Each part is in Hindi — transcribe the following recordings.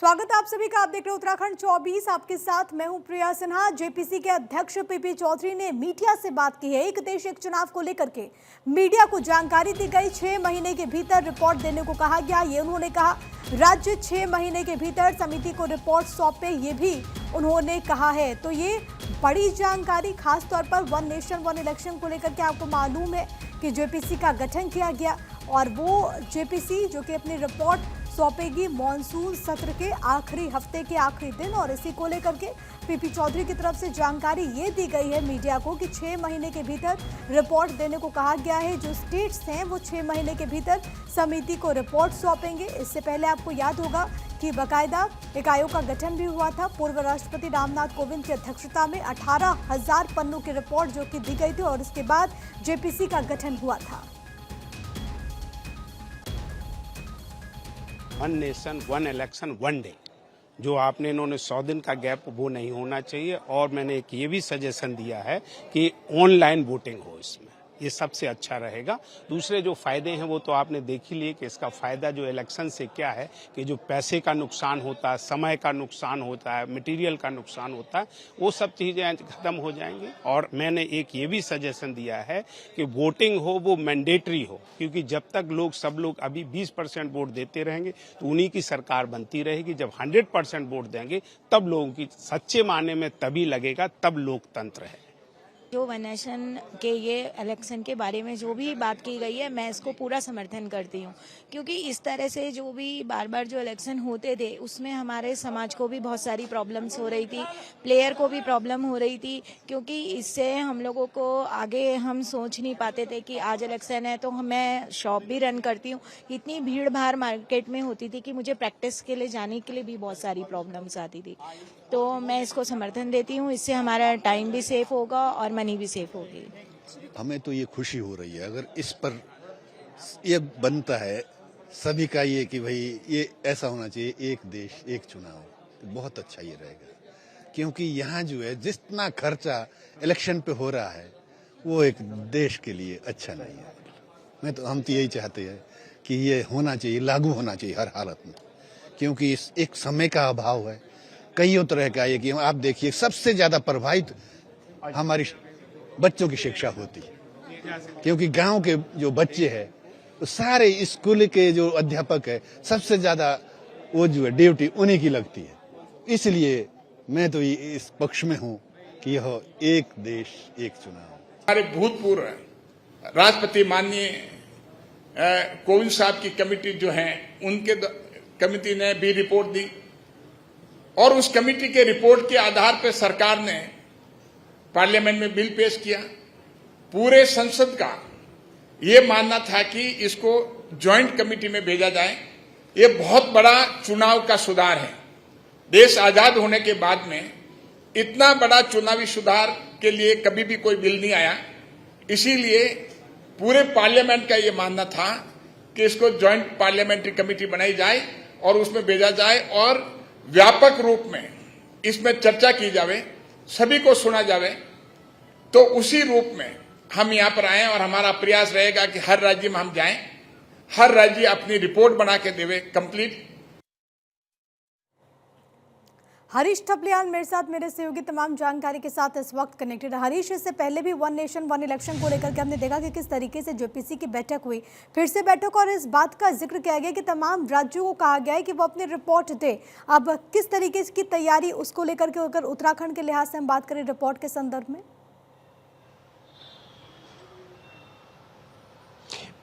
स्वागत है आप सभी का। आप देख रहे हैं उत्तराखंड 24। आपके साथ मैं हूं प्रिया सिन्हा। जेपीसी के अध्यक्ष पीपी चौधरी ने मीडिया से बात की है। एक देश एक चुनाव को लेकर के मीडिया को जानकारी दी गई। 6 महीने के भीतर रिपोर्ट देने को कहा गया। ये उन्होंने कहा। राज्य 6 महीने के भीतर समिति को रिपोर्ट सौंपे, ये भी उन्होंने कहा है। तो ये बड़ी जानकारी, खासतौर पर वन नेशन वन इलेक्शन को लेकर के आपको मालूम है कि जेपीसी का गठन किया गया और वो जेपीसी जो कि अपनी रिपोर्ट सौंपेगी मॉनसून सत्र के आखिरी हफ्ते के आखिरी दिन। और इसी को लेकर के पीपी चौधरी की तरफ से जानकारी ये दी गई है मीडिया को कि 6 महीने के भीतर रिपोर्ट देने को कहा गया है। जो स्टेट्स हैं वो 6 महीने के भीतर समिति को रिपोर्ट सौंपेंगे। इससे पहले आपको याद होगा कि बाकायदा एक आयोग का गठन भी हुआ था पूर्व राष्ट्रपति रामनाथ कोविंद की अध्यक्षता में। 18,000 पन्नों की रिपोर्ट जो कि दी गई थी और इसके बाद जेपीसी का गठन हुआ था। One nation one election one day जो आपने इन्होंने 100 दिन का गैप, वो नहीं होना चाहिए। और मैंने एक ये भी सजेशन दिया है कि ऑनलाइन वोटिंग हो, इसमें ये सबसे अच्छा रहेगा। दूसरे जो फायदे हैं वो तो आपने देख ही लिए कि इसका फायदा जो इलेक्शन से क्या है कि जो पैसे का नुकसान होता है, समय का नुकसान होता है, मटेरियल का नुकसान होता है, वो सब चीजें खत्म हो जाएंगी। और मैंने एक ये भी सजेशन दिया है कि वोटिंग हो वो मैंडेटरी हो, क्योंकि जब तक सब लोग अभी 20% वोट देते रहेंगे तो उन्हीं की सरकार बनती रहेगी। जब 100% वोट देंगे तब लोगों की सच्चे मायने में तभी लगेगा, तब लोकतंत्र है। जो वन नेशन के ये इलेक्शन के बारे में जो भी बात की गई है, मैं इसको पूरा समर्थन करती हूँ, क्योंकि इस तरह से जो भी बार बार जो इलेक्शन होते थे उसमें हमारे समाज को भी बहुत सारी प्रॉब्लम्स हो रही थी, प्लेयर को भी प्रॉब्लम हो रही थी, क्योंकि इससे हम लोगों को आगे हम सोच नहीं पाते थे कि आज इलेक्शन है। तो मैं शॉप भी रन करती हूँ, इतनी भीड़ भाड़ मार्केट में होती थी कि मुझे प्रैक्टिस के लिए जाने के लिए भी बहुत सारी प्रॉब्लम्स आती थी। तो मैं इसको समर्थन देती हूँ। इससे हमारा टाइम भी सेफ होगा और मनी भी सेफ होगी। हमें तो ये खुशी हो रही है अगर इस पर ये बनता है सभी का ये कि भाई ये ऐसा होना चाहिए, एक देश एक चुनाव, तो बहुत अच्छा ये रहेगा। क्योंकि यहाँ जो है जितना खर्चा इलेक्शन पे हो रहा है वो एक देश के लिए अच्छा नहीं है। हम तो यही चाहते हैं कि ये होना चाहिए, लागू होना चाहिए हर हालत में, क्योंकि इस एक समय का अभाव है। कई तरह का ये कि आप देखिए सबसे ज्यादा प्रभावित हमारी बच्चों की शिक्षा होती है, क्योंकि गांव के जो बच्चे हैं तो सारे स्कूल के जो अध्यापक है सबसे ज्यादा वो जो है ड्यूटी उन्हीं की लगती है। इसलिए मैं तो इस पक्ष में हूं कि यह एक देश एक चुनाव। हमारे भूतपूर्व राष्ट्रपति माननीय कोविंद साहब की कमेटी जो है, उनके कमेटी ने भी रिपोर्ट दी और उस कमेटी के रिपोर्ट के आधार पर सरकार ने पार्लियामेंट में बिल पेश किया। पूरे संसद का ये मानना था कि इसको जॉइंट कमेटी में भेजा जाए। ये बहुत बड़ा चुनाव का सुधार है। देश आजाद होने के बाद में इतना बड़ा चुनावी सुधार के लिए कभी भी कोई बिल नहीं आया। इसीलिए पूरे पार्लियामेंट का ये मानना था कि इसको जॉइंट पार्लियामेंट्री कमेटी बनाई जाए और उसमें भेजा जाए और व्यापक रूप में इसमें चर्चा की जावे, सभी को सुना जावे। तो उसी रूप में हम यहाँ पर आए और हमारा प्रयास रहेगा कि हर राज्य में हम जाएं, हर राज्य अपनी रिपोर्ट बना के देवे कंप्लीट। हरीश ठपलियाल मेरे साथ, मेरे सहयोगी तमाम जानकारी के साथ इस वक्त कनेक्टेड है। हरीश, इससे पहले भी वन नेशन वन इलेक्शन को लेकर के हमने देखा कि किस तरीके से जेपीसी की बैठक हुई, फिर से बैठक, और इस बात का जिक्र किया गया कि तमाम राज्यों को कहा गया है कि वो अपनी रिपोर्ट दे। अब किस तरीके की तैयारी उसको लेकर के, अगर उत्तराखंड के लिहाज से हम बात करें रिपोर्ट के संदर्भ में?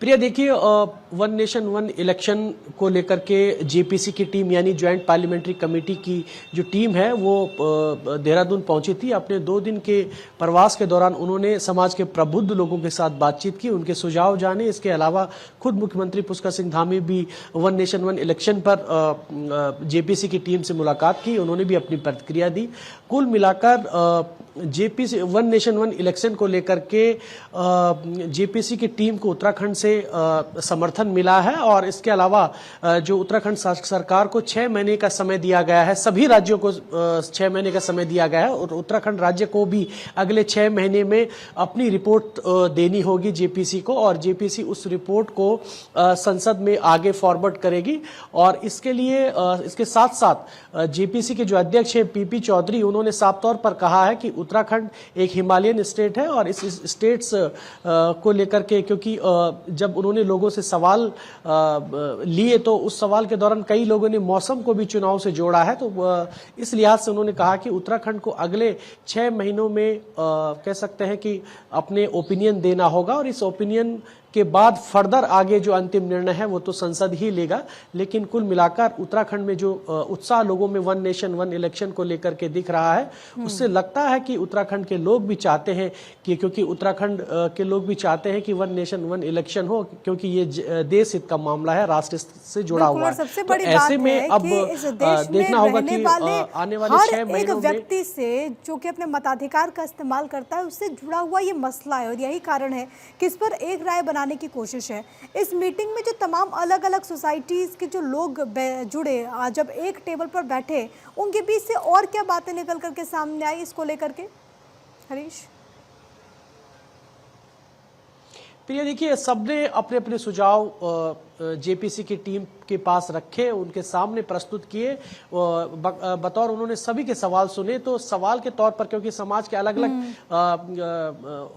प्रिया, देखिए, वन नेशन वन इलेक्शन को लेकर के जेपीसी की टीम यानी ज्वाइंट पार्लियामेंट्री कमेटी की जो टीम है वो देहरादून पहुंची थी। अपने 2 दिन के प्रवास के दौरान उन्होंने समाज के प्रबुद्ध लोगों के साथ बातचीत की, उनके सुझाव जाने। इसके अलावा खुद मुख्यमंत्री पुष्कर सिंह धामी भी वन नेशन वन इलेक्शन पर जेपीसी की टीम से मुलाकात की, उन्होंने भी अपनी प्रतिक्रिया दी। कुल मिलाकर JPC one nation one election को लेकर के जेपीसी की टीम को उत्तराखंड से समर्थन मिला है और इसके अलावा जो उत्तराखंड सरकार को 6 महीने का समय दिया गया है, सभी राज्यों को 6 महीने का समय दिया गया है और उत्तराखंड राज्य को भी अगले 6 महीने में अपनी रिपोर्ट देनी होगी जेपीसी को और जेपीसी उस रिपोर्ट को संसद में आगे फॉरवर्ड करेगी। और इसके लिए इसके साथ साथ जेपीसी के जो अध्यक्ष हैं पीपी चौधरी, उन्होंने साफ तौर पर कहा है कि उत्तराखंड एक हिमालयन स्टेट है और इस स्टेट्स को लेकर के, क्योंकि जब उन्होंने लोगों से सवाल लिए तो उस सवाल के दौरान कई लोगों ने मौसम को भी चुनाव से जोड़ा है, तो इस लिहाज से उन्होंने कहा कि उत्तराखंड को अगले 6 महीनों में कह सकते हैं कि अपने ओपिनियन देना होगा और इस ओपिनियन के बाद फर्दर आगे जो अंतिम निर्णय है वो तो संसद ही लेगा। लेकिन कुल मिलाकर उत्तराखंड में जो उत्साह लोगों में वन नेशन वन इलेक्शन को लेकर के दिख रहा है, उससे लगता है कि उत्तराखंड के लोग भी चाहते हैं कि, क्योंकि उत्तराखंड के लोग भी चाहते हैं कि वन नेशन वन इलेक्शन हो, क्योंकि ये देश हित का मामला है, राष्ट्र से जुड़ा हुआ है। सबसे तो बड़ी ऐसे बात में है अब कि इस देश में देखना होगा कि आने वाले 6 एक महीनों में व्यक्ति से जो कि अपने मताधिकार का इस्तेमाल करता है उससे जुड़ा हुआ ये मसला है और यही कारण है कि इस पर एक राय बनाने की कोशिश है। इस मीटिंग में जो तमाम अलग अलग सोसाइटीज के जो लोग जुड़े, जब एक टेबल पर बैठे, उनके बीच से और क्या बातें निकल करके सामने आई इसको लेकर के, हरीश? प्रिया, देखिए, सबने अपने अपने सुझाव जेपीसी की टीम के पास रखे, उनके सामने प्रस्तुत किए, बतौर उन्होंने सभी के सवाल सुने। तो सवाल के तौर पर, क्योंकि समाज के अलग अलग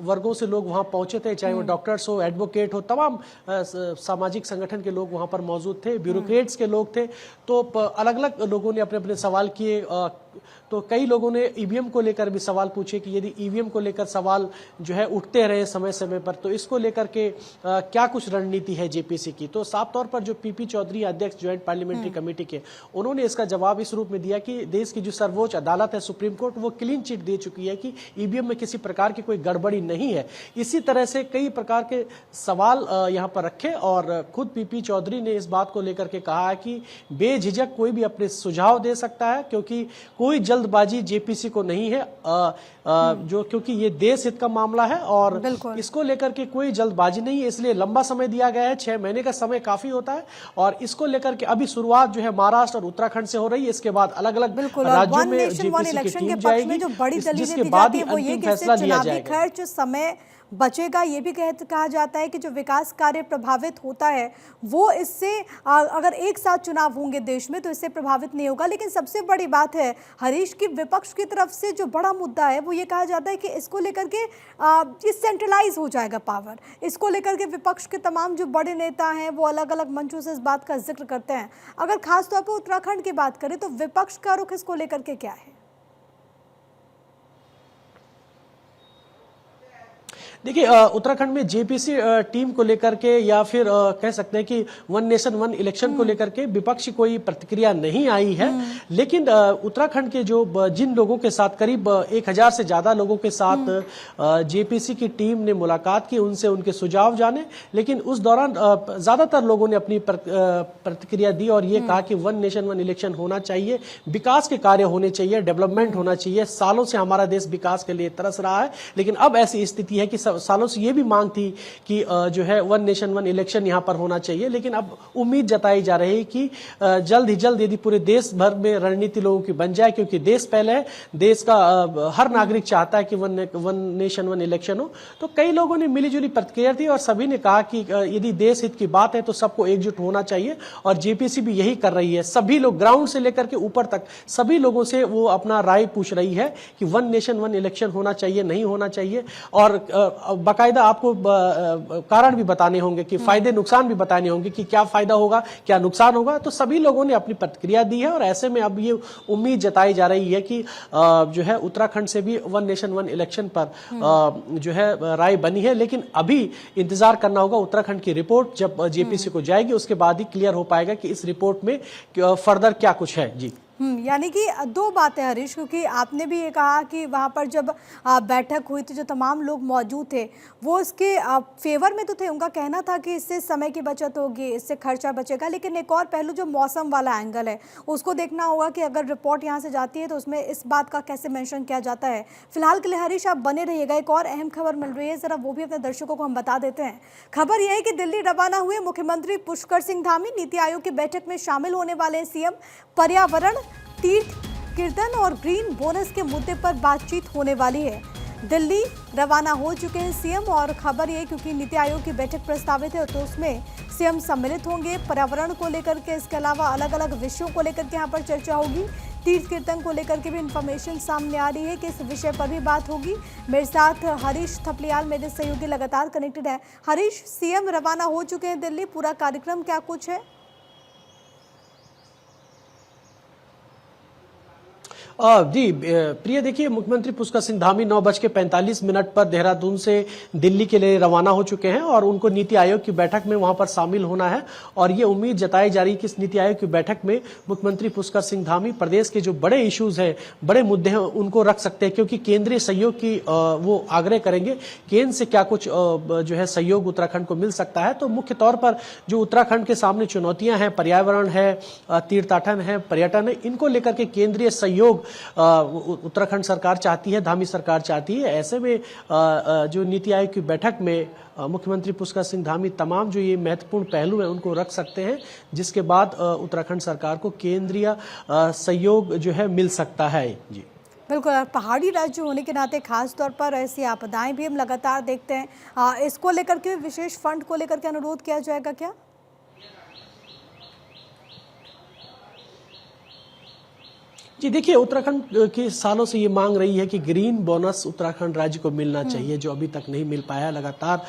वर्गों से लोग वहां पहुंचे थे, चाहे वो डॉक्टर्स हो, एडवोकेट हो, तमाम सामाजिक संगठन के लोग वहां पर मौजूद थे, ब्यूरोक्रेट्स के लोग थे, तो अलग अलग लोगों ने अपने अपने सवाल किए। तो कई लोगों ने ईवीएम को लेकर भी सवाल पूछे कि यदि ईवीएम को लेकर सवाल जो है उठते रहे समय समय पर, तो इसको लेकर के क्या कुछ रणनीति है जेपीसी की। तो साफ तौर पर जो पीपी चौधरी अध्यक्ष ज्वाइंट पार्लियामेंट्री कमेटी के, उन्होंने इसका जवाब इस रूप में दिया कि देश की जो सर्वोच्च अदालत है, सुप्रीम कोर्ट, वो क्लीन चिट दे चुकी है कि ईवीएम में किसी प्रकार की कोई गड़बड़ी नहीं है। इसी तरह से कई प्रकार के सवाल यहाँ पर रखे और खुद पीपी चौधरी ने इस बात को लेकर के कहा है कि बेझिझक कोई भी अपने सुझाव दे सकता है, क्योंकि कोई जल्दबाजी जेपीसी को नहीं है, जो क्योंकि ये देश हित का मामला है और इसको लेकर के कोई जल्दबाजी नहीं है, इसलिए लंबा समय दिया गया है। 6 महीने का समय काफी होता है और इसको लेकर के अभी शुरुआत जो है महाराष्ट्र और उत्तराखंड से हो रही है, इसके बाद अलग अलग राज्यों में जेपीसी की टीम जाएगी, जो बड़ी दलीलें जिसके दी बाद जाती ही है वो ये अंतिम कि फैसला इससे लिया चुनावी जाएगा। खर्च समय बचेगा। ये भी कहा जाता है कि जो विकास कार्य प्रभावित होता है वो इससे, अगर एक साथ चुनाव होंगे देश में तो इससे प्रभावित नहीं होगा। लेकिन सबसे बड़ी बात है हरीश की, विपक्ष की तरफ से जो बड़ा मुद्दा है वो ये कहा जाता है कि इसको लेकर के सेंट्रलाइज हो जाएगा पावर। इसको लेकर के विपक्ष के तमाम जो बड़े नेता हैं वो अलग अलग मंचों से इस बात का जिक्र करते हैं। अगर खासतौर पर उत्तराखंड की बात करें तो विपक्ष का रुख इसको लेकर के क्या है? देखिए, उत्तराखंड में जेपीसी टीम को लेकर के या फिर कह सकते हैं कि वन नेशन वन इलेक्शन को लेकर के विपक्ष की कोई प्रतिक्रिया नहीं आई है। लेकिन उत्तराखंड के जो जिन लोगों के साथ, करीब 1000 से ज्यादा लोगों के साथ जेपीसी की टीम ने मुलाकात की, उनसे उनके सुझाव जाने, लेकिन उस दौरान ज्यादातर लोगों ने अपनी प्रतिक्रिया दी और ये कहा कि वन नेशन वन इलेक्शन होना चाहिए, विकास के कार्य होने चाहिए, डेवलपमेंट होना चाहिए। सालों से हमारा देश विकास के लिए तरस रहा है, लेकिन अब ऐसी स्थिति है कि सालों से ये भी मांग थी कि जो है वन नेशन वन इलेक्शन यहां पर होना चाहिए। लेकिन अब उम्मीद जताई जा रही है कि जल्द ही जल्द यदि पूरे देश भर में रणनीति लोगों की बन जाए, क्योंकि देश पहले है, देश का हर नागरिक चाहता है कि वन नेशन वन इलेक्शन हो। तो कई लोगों ने मिलीजुली प्रतिक्रिया दी और सभी ने कहा कि यदि देश हित की बात है तो सबको एकजुट होना चाहिए और जेपीसी भी यही कर रही है। सभी लोग ग्राउंड से लेकर के ऊपर तक सभी लोगों से वो अपना राय पूछ रही है कि वन नेशन वन इलेक्शन होना चाहिए, नहीं होना चाहिए, और बाकायदा आपको कारण भी बताने होंगे कि फायदे नुकसान भी बताने होंगे कि क्या फायदा होगा, क्या नुकसान होगा। तो सभी लोगों ने अपनी प्रतिक्रिया दी है और ऐसे में अब ये उम्मीद जताई जा रही है कि जो है उत्तराखंड से भी वन नेशन वन इलेक्शन पर जो है राय बनी है। लेकिन अभी इंतजार करना होगा उत्तराखंड की रिपोर्ट जब जेपीसी को जाएगी, उसके बाद ही क्लियर हो पाएगा कि इस रिपोर्ट में फर्दर क्या कुछ है। जी यानी कि दो बातें हरीश, क्योंकि आपने भी ये कहा कि वहाँ पर जब बैठक हुई तो जो तमाम लोग मौजूद थे वो इसके फेवर में तो थे। उनका कहना था कि इससे समय की बचत होगी, इससे खर्चा बचेगा, लेकिन एक और पहलू जो मौसम वाला एंगल है उसको देखना होगा कि अगर रिपोर्ट यहाँ से जाती है तो उसमें इस बात का कैसे मेंशन किया जाता है। फिलहाल के लिए हरीश आप बने रहिएगा, एक और अहम खबर मिल रही है, जरा वो भी अपने दर्शकों को हम बता देते हैं। खबर यह है कि दिल्ली रवाना हुए मुख्यमंत्री पुष्कर सिंह धामी नीति आयोग की बैठक में शामिल होने वाले हैं। सीएम पर्यावरण, तीर्थ कीर्तन और ग्रीन बोनस के मुद्दे पर बातचीत होने वाली है। दिल्ली रवाना हो चुके हैं सीएम, और खबर ये क्योंकि नीति आयोग की बैठक प्रस्तावित है तो उसमें सीएम सम्मिलित होंगे। पर्यावरण को लेकर के, इसके अलावा अलग अलग विषयों को लेकर के यहाँ पर चर्चा होगी। तीर्थ कीर्तन को लेकर के भी इंफॉर्मेशन सामने आ रही है कि इस विषय पर भी बात होगी। मेरे साथ हरीश थपलियाल मेरे सहयोगी लगातार कनेक्टेड है। हरीश, सीएम रवाना हो चुके हैं दिल्ली, पूरा कार्यक्रम क्या कुछ है? जी प्रिय, देखिए मुख्यमंत्री पुष्कर सिंह धामी 9:45 पर देहरादून से दिल्ली के लिए रवाना हो चुके हैं और उनको नीति आयोग की बैठक में वहां पर शामिल होना है। और ये उम्मीद जताई जा रही है कि इस नीति आयोग की बैठक में मुख्यमंत्री पुष्कर सिंह धामी प्रदेश के जो बड़े इश्यूज हैं, बड़े मुद्दे हैं, उनको रख सकते हैं, क्योंकि केंद्रीय सहयोग की वो आग्रह करेंगे। केंद्र से क्या कुछ जो है सहयोग उत्तराखंड को मिल सकता है। तो मुख्य तौर पर जो उत्तराखंड के सामने चुनौतियां हैं, पर्यावरण है, तीर्थाटन है, पर्यटन है, इनको लेकर के केंद्रीय सहयोग उत्तराखंड सरकार चाहती है, धामी सरकार चाहती है। ऐसे में जो नीति आयोग की बैठक में मुख्यमंत्री पुष्कर सिंह धामी तमाम जो ये महत्वपूर्ण पहलू हैं उनको रख सकते हैं, जिसके बाद उत्तराखंड सरकार को केंद्रीय सहयोग जो है मिल सकता है। जी बिल्कुल, पहाड़ी राज्य होने के नाते खास तौर पर ऐसी आपदाएं भी हम लगातार देखते हैं। इसको लेकर के विशेष फंड को लेकर के अनुरोध किया जाएगा क्या? जी देखिए, उत्तराखंड के सालों से ये मांग रही है कि ग्रीन बोनस उत्तराखंड राज्य को मिलना चाहिए, जो अभी तक नहीं मिल पाया। लगातार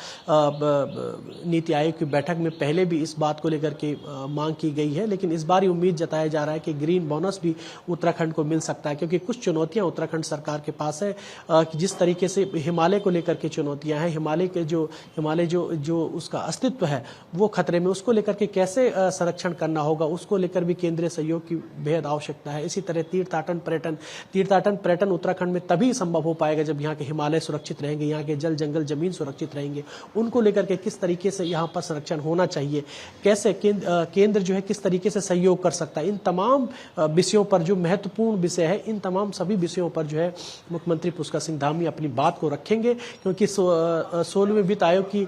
नीति आयोग की बैठक में पहले भी इस बात को लेकर के मांग की गई है, लेकिन इस बार उम्मीद जताया जा रहा है कि ग्रीन बोनस भी उत्तराखंड को मिल सकता है, क्योंकि कुछ चुनौतियां उत्तराखंड सरकार के पास है। कि जिस तरीके से हिमालय को लेकर के चुनौतियां हैं, हिमालय जो उसका अस्तित्व है वो खतरे में, उसको लेकर के कैसे संरक्षण करना होगा, उसको लेकर भी केंद्रीय सहयोग की बेहद आवश्यकता है। इसी तरह तीर्थाटन पर्यटन उत्तराखंड में तभी संभव हो पाएगा जब यहाँ के हिमालय सुरक्षित रहेंगे, यहाँ के जल जंगल जमीन सुरक्षित रहेंगे। उनको लेकर के किस तरीके से यहाँ पर संरक्षण होना चाहिए, कैसे केंद्र जो है किस तरीके से सहयोग कर सकता है, इन तमाम विषयों पर जो महत्वपूर्ण विषय है, इन तमाम सभी विषयों पर जो है मुख्यमंत्री पुष्कर सिंह धामी अपनी बात को रखेंगे। क्योंकि 16वें वित्त आयोग की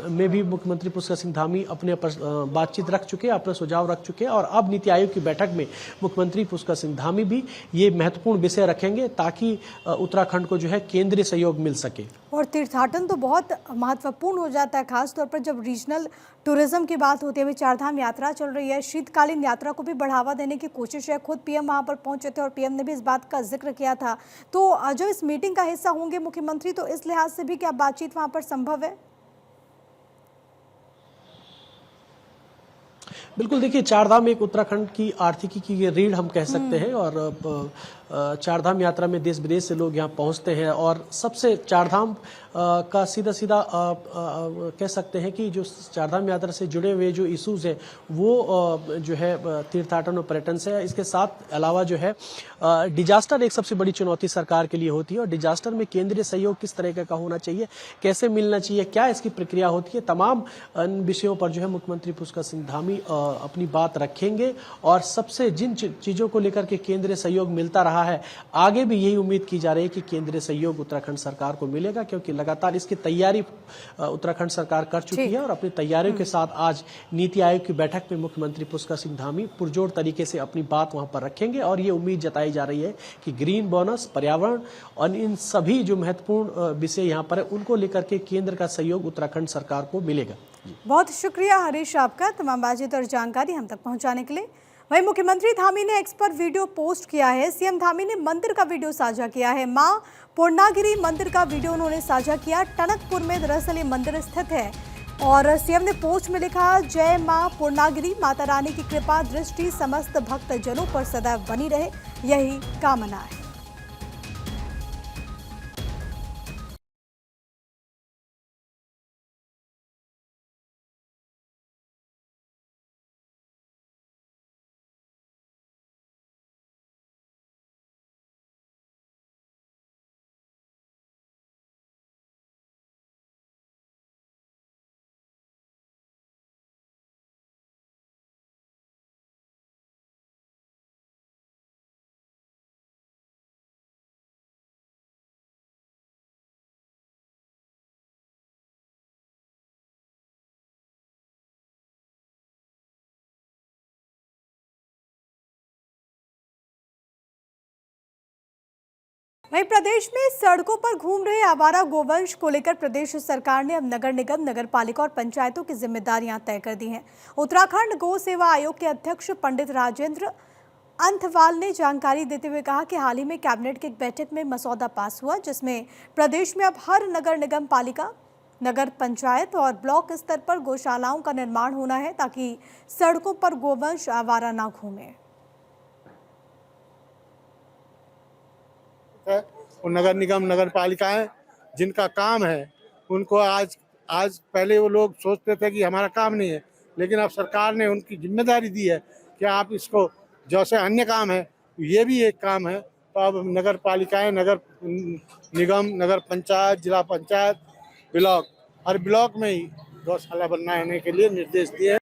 में भी मुख्यमंत्री पुष्कर सिंह धामी अपने बातचीत रख चुके, अपने सुझाव रख चुके, और अब नीति आयोग की बैठक में मुख्यमंत्री पुष्कर सिंह धामी भी ये महत्वपूर्ण विषय रखेंगे ताकि उत्तराखंड को जो है केंद्रीय सहयोग मिल सके। और तीर्थाटन तो बहुत महत्वपूर्ण हो जाता है, खास तौर पर जब रीजनल टूरिज्म की बात होती है। अभी चारधाम यात्रा चल रही है, शीतकालीन यात्रा को भी बढ़ावा देने की कोशिश है। खुद पीएम वहां पर पहुंचे थे और पीएम ने भी इस बात का जिक्र किया था। तो जो इस मीटिंग का हिस्सा होंगे मुख्यमंत्री, तो इस लिहाज से भी क्या बातचीत वहां पर संभव है? बिल्कुल, देखिए चारधाम एक उत्तराखंड की आर्थिकी की रीढ़ हम कह सकते हैं, और चारधाम यात्रा में देश विदेश से लोग यहाँ पहुँचते हैं। और सबसे चारधाम का सीधा कह सकते हैं कि जो चारधाम यात्रा से जुड़े हुए जो इश्यूज हैं वो जो है तीर्थाटन और पर्यटन से है। इसके साथ अलावा जो है डिजास्टर एक सबसे बड़ी चुनौती सरकार के लिए होती है, और डिजास्टर में केंद्रीय सहयोग किस तरह का होना चाहिए, कैसे मिलना चाहिए, क्या इसकी प्रक्रिया होती है, तमाम विषयों पर जो है मुख्यमंत्री पुष्कर सिंह धामी अपनी बात रखेंगे। और सबसे जिन चीजों को लेकर के केंद्रीय सहयोग मिलता रहा है, आगे भी यही उम्मीद की जा रही है कि केंद्रीय सहयोग उत्तराखंड सरकार को मिलेगा, क्योंकि लगातार इसकी तैयारी उत्तराखंड सरकार कर चुकी है। और अपनी तैयारियों के साथ आज नीति आयोग की बैठक में मुख्यमंत्री पुष्कर सिंह धामी पुरजोर तरीके से अपनी बात वहां पर रखेंगे। और ये उम्मीद जताई जा रही है कि ग्रीन बोनस, पर्यावरण और इन सभी जो महत्वपूर्ण विषय यहाँ पर है, उनको लेकर के केंद्र का सहयोग उत्तराखंड सरकार को मिलेगा। बहुत शुक्रिया हरीश आपका तमाम बातचीत और जानकारी हम तक पहुंचाने के लिए। वहीं मुख्यमंत्री धामी ने एक्स पर वीडियो पोस्ट किया है। सीएम धामी ने मंदिर का वीडियो साझा किया है। मां पूर्णागिरी मंदिर का वीडियो उन्होंने साझा किया। टनकपुर में दरअसल ये मंदिर स्थित है, और सीएम ने पोस्ट में लिखा, जय मां पूर्णागिरी, माता रानी की कृपा दृष्टि समस्त भक्त जनों पर सदैव बनी रहे, यही कामना है। वहीं प्रदेश में सड़कों पर घूम रहे आवारा गोवंश को लेकर प्रदेश सरकार ने अब नगर निगम, नगर पालिका और पंचायतों की जिम्मेदारियां तय कर दी हैं। उत्तराखंड गौ सेवा आयोग के अध्यक्ष पंडित राजेंद्र अंथवाल ने जानकारी देते हुए कहा कि हाल ही में कैबिनेट की एक बैठक में मसौदा पास हुआ, जिसमें प्रदेश में अब हर नगर निगम पालिका, नगर पंचायत और ब्लॉक स्तर पर गौशालाओं का निर्माण होना है ताकि सड़कों पर गोवंश आवारा ना घूमे। और नगर निगम, नगर पालिकाएं जिनका काम है उनको आज पहले वो लोग सोचते थे कि हमारा काम नहीं है, लेकिन अब सरकार ने उनकी जिम्मेदारी दी है कि आप इसको, जैसे अन्य काम है ये भी एक काम है, तो अब नगर पालिकाएं, नगर निगम, नगर पंचायत, जिला पंचायत, ब्लॉक, हर ब्लॉक में ही गौशाला बनाने के लिए निर्देश दिए।